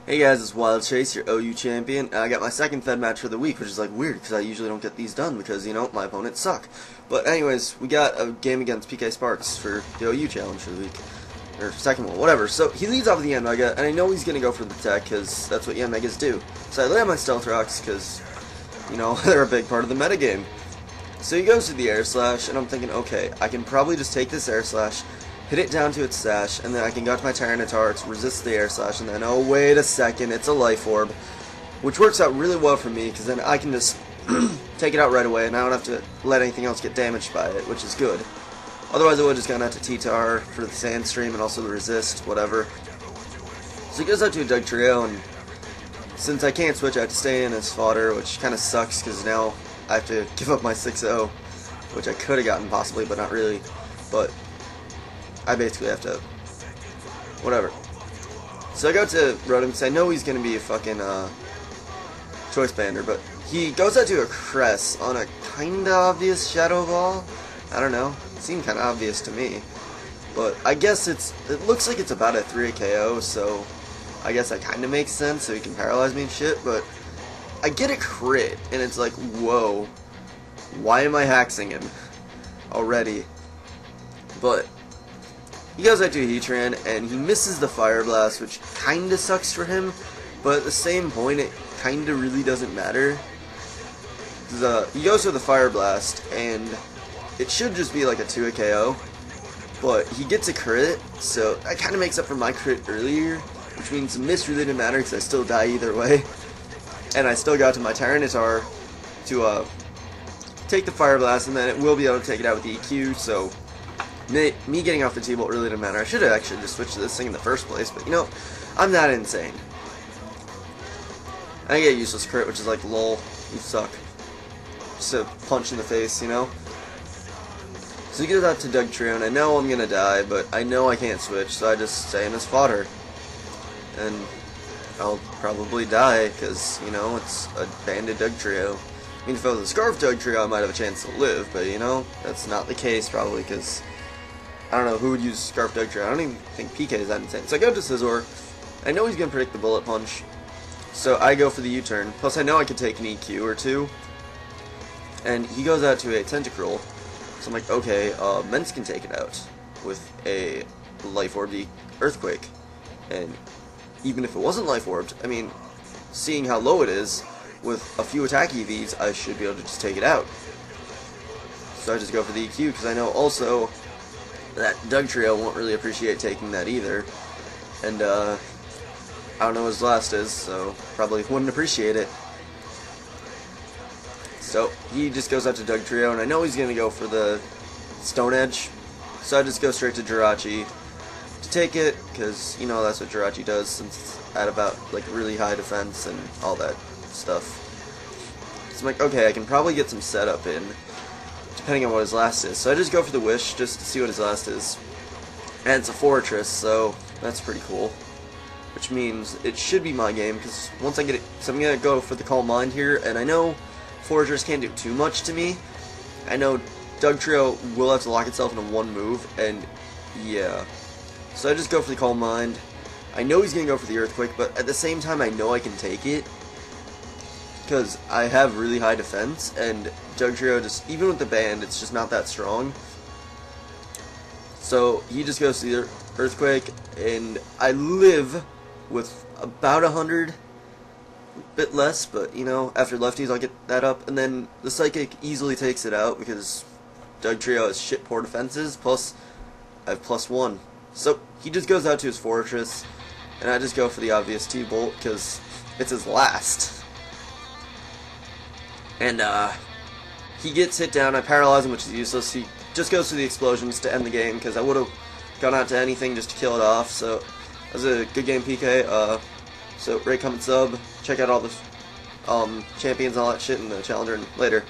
Hey guys, it's wilechase, your OU champion, and I got my second Fed match for the week, which is like weird, because I usually don't get these done, because, you know, my opponents suck. But anyways, we got a game against PKSparkxx for the OU challenge for the week, or second one, whatever. So, he leads off with the Omega, and I know he's going to go for the tech, because that's what Omegas do. So I lay on my Stealth Rocks, because, you know, they're a big part of the metagame. So he goes to the Air Slash, and I'm thinking, okay, I can probably just take this Air Slash, hit it down to its stash, and then I can go to my Tyranitar to resist the Air Slash, and then, oh, wait a second, it's a Life Orb, which works out really well for me, because then I can just take it out right away, and I don't have to let anything else get damaged by it, which is good. Otherwise, I would have just gone out to T-Tar for the Sandstream and also the Resist, whatever. So he goes out to a Dugtrio, and since I can't switch, I have to stay in as fodder, which kind of sucks, because now I have to give up my 6-0, which I could have gotten possibly, but not really. But I basically have to, whatever. So I go to Rotom because I know he's going to be a fucking Choice Bander, but he goes out to a Cress on a kind of obvious Shadow Ball. I don't know, it seemed kind of obvious to me. But I guess it looks like it's about a 3 KO, so I guess that kind of makes sense, so he can paralyze me and shit, but I get a crit, and it's like, whoa, why am I hexing him already? But he goes out to a Heatran, and he misses the Fire Blast, which kinda sucks for him, but at the same point, it kinda really doesn't matter. He goes for the Fire Blast, and it should just be like a 2 KO, but he gets a crit, so that kinda makes up for my crit earlier, which means the miss really didn't matter, because I still die either way. And I still got to my Tyranitar to take the Fire Blast, and then it will be able to take it out with the EQ, so me getting off the T-Bolt really didn't matter. I should have actually just switched to this thing in the first place, but you know, I'm not insane. I get a useless crit, which is like, lol, you suck. Just a punch in the face, you know? So he goes out to Dugtrio, and I know I'm gonna die, but I know I can't switch, so I just stay in as fodder. And I'll probably die, because, you know, it's a banded Dugtrio. I mean, if I was a Scarf Dugtrio, I might have a chance to live, but, you know, that's not the case, probably, because I don't know who would use Scarf Dugtrio. I don't even think PK is that insane. So I go to Scizor. I know he's going to predict the Bullet Punch, so I go for the U-turn. Plus, I know I could take an EQ or two. And he goes out to a Tentacruel. So I'm like, okay, Mence can take it out with a Life Orb Earthquake. And even if it wasn't Life Orbed, I mean, seeing how low it is, with a few attack EVs, I should be able to just take it out. So I just go for the EQ, because I know also that Dugtrio won't really appreciate taking that either. And, I don't know what his last is, so probably wouldn't appreciate it. So, he just goes out to Dugtrio, and I know he's going to go for the Stone Edge. So I just go straight to Jirachi to take it, because, you know, that's what Jirachi does, since it's at about, like, really high defense and all that stuff. So I'm like, okay, I can probably get some setup in, depending on what his last is. So I just go for the Wish, just to see what his last is. And it's a Fortress, so that's pretty cool. Which means it should be my game, because once I get it, so I'm going to go for the Calm Mind here, and I know Fortress can't do too much to me. I know Dugtrio will have to lock itself into one move, and yeah. So I just go for the Calm Mind. I know he's going to go for the Earthquake, but at the same time I know I can take it, because I have really high defense, and Dugtrio just, even with the band, it's just not that strong. So he just goes to the Earthquake, and I live with about 100, a bit less, but you know, after lefties I'll get that up, and then the Psychic easily takes it out, because Dugtrio has shit poor defenses, plus I have +1. So he just goes out to his Fortress, and I just go for the obvious T-Bolt, because it's his last. And, he gets hit down, I paralyze him, which is useless. He just goes to the Explosions to end the game, because I would have gone out to anything just to kill it off, so that was a good game, PK. So rate, comment, sub, check out all the champions and all that shit in the Challenger, and later.